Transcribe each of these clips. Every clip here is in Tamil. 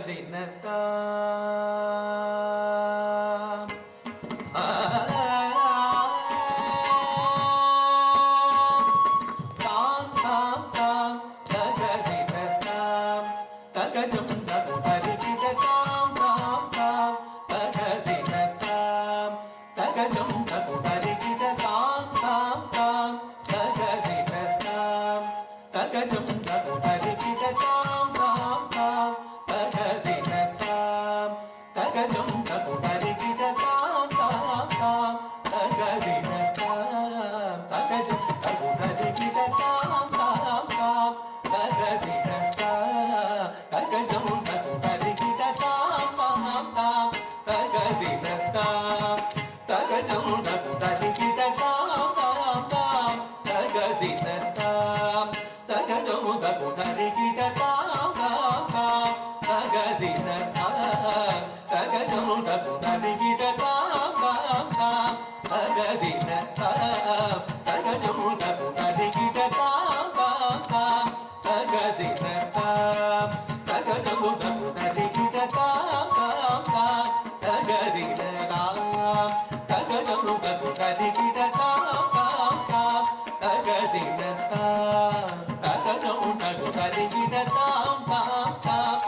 தகதினத்தா சாம் சாம் சாம் தகதினத்தாம் தகஜம் தகு தரிகிட சாம் சாம் சாம் தகதினத்தாம் தகஜம் தகு தரிகிட சாம் சாம் சாம் தகதினத்தாம் தகஜம் தகு தரிகிட சாம் சாம் சாம் தகதினத்தாம் தகஜம் தகு தரிகிட சாம் சாம் சாம் தகதினத்தாம் தகஜம் தகு தரிகிட சாம் சாம் சாம் தகதினத்தாம் தகஜம் தகு தரிகிட சாம் சாம் சாம் தகதினத்தாம் தகஜம் தகு தரிகிட சாம் சாம் சாம் தகதினத்தாம் தகஜம் தகு தரிகிட சாம் சாம் சாம் தகதினத்தாம் தகஜம் தகு தரிகிட சாம் சாம் சாம் தகதினத்தாம் தகஜம் தகு தரிகிட சாம் சாம் சாம் தகதினத்தாம் தகஜம் தகு தரிகிட சாம் சாம் சாம் தகதினத்தாம் தகஜம் தகு தரிகிட சாம் சாம் சாம்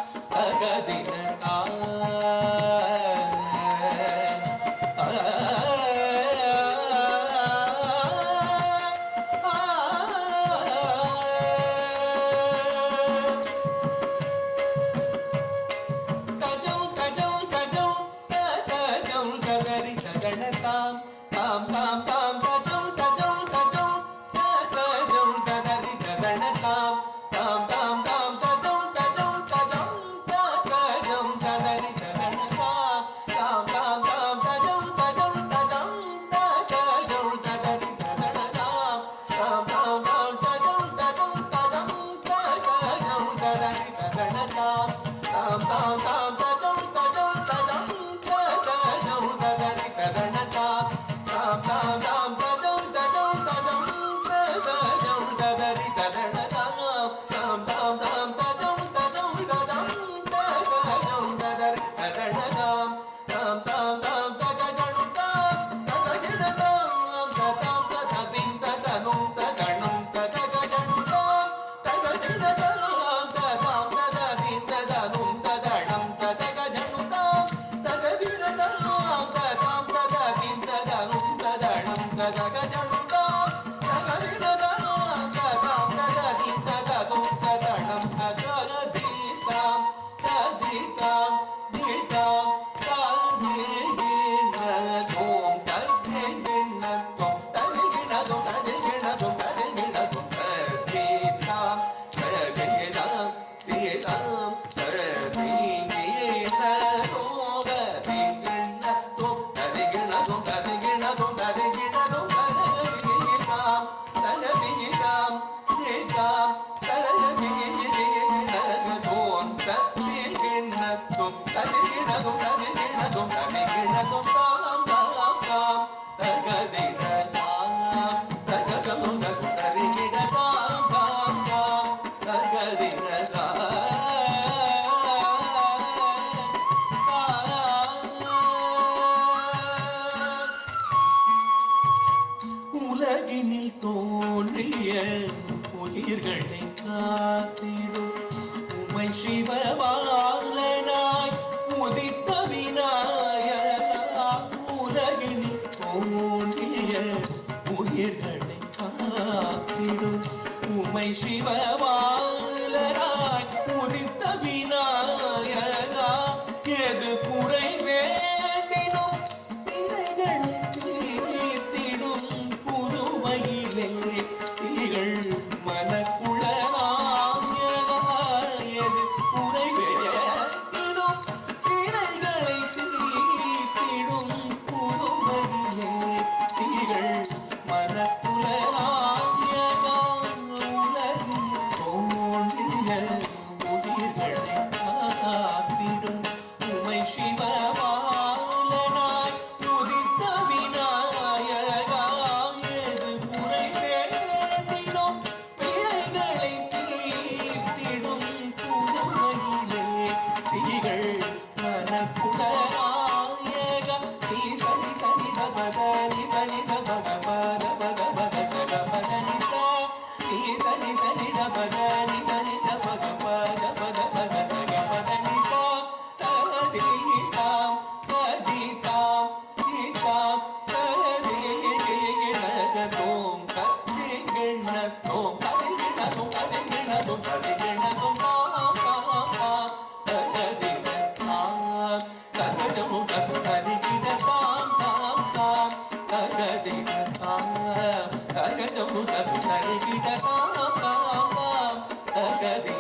தகதினத்தாம் தகஜம் தகு தரிகிட சாம் சாம் சாம் உலகினில் தோன்றிய உயிர்களை காத்திடும் உமை சிவபாலனாய் உதித்த விநாயகா உலகினில் தோன்றிய உயிர்களை காத்திடும் உமை சிவபாலனாய் உதித்த விநாயகா எது குறை வேண்டினும் இறைகளை தீர்த்திடும் புதுமையிலே திகழ் மனக்குளராயது குறை வேண்டினும் இறைகளை தீர்த்திடும் புதுமையிலே திகழ் மனக்குளராயதா உலகில் தோன்றிய உயிர்களை காத்திடும் உமை சிவபாலனாய் உதித்த விநாயகா எது குறை வேண்டினோம் నీ సని సని ద పద ని దని ద పద పద పద పద సగ పద ని సా ది తాం ది తాం ది తాం ది గి గి ద తోం ది గిణ తోం ది గిణ తోం ది గిణ తోం ది గిణ తోం తాం తాం ది తాం తగజము తగ ధరి గిణ తాం తాం తాం తగది తాం తగజము తగ ధరి గిణ తాం తాం తాం తగది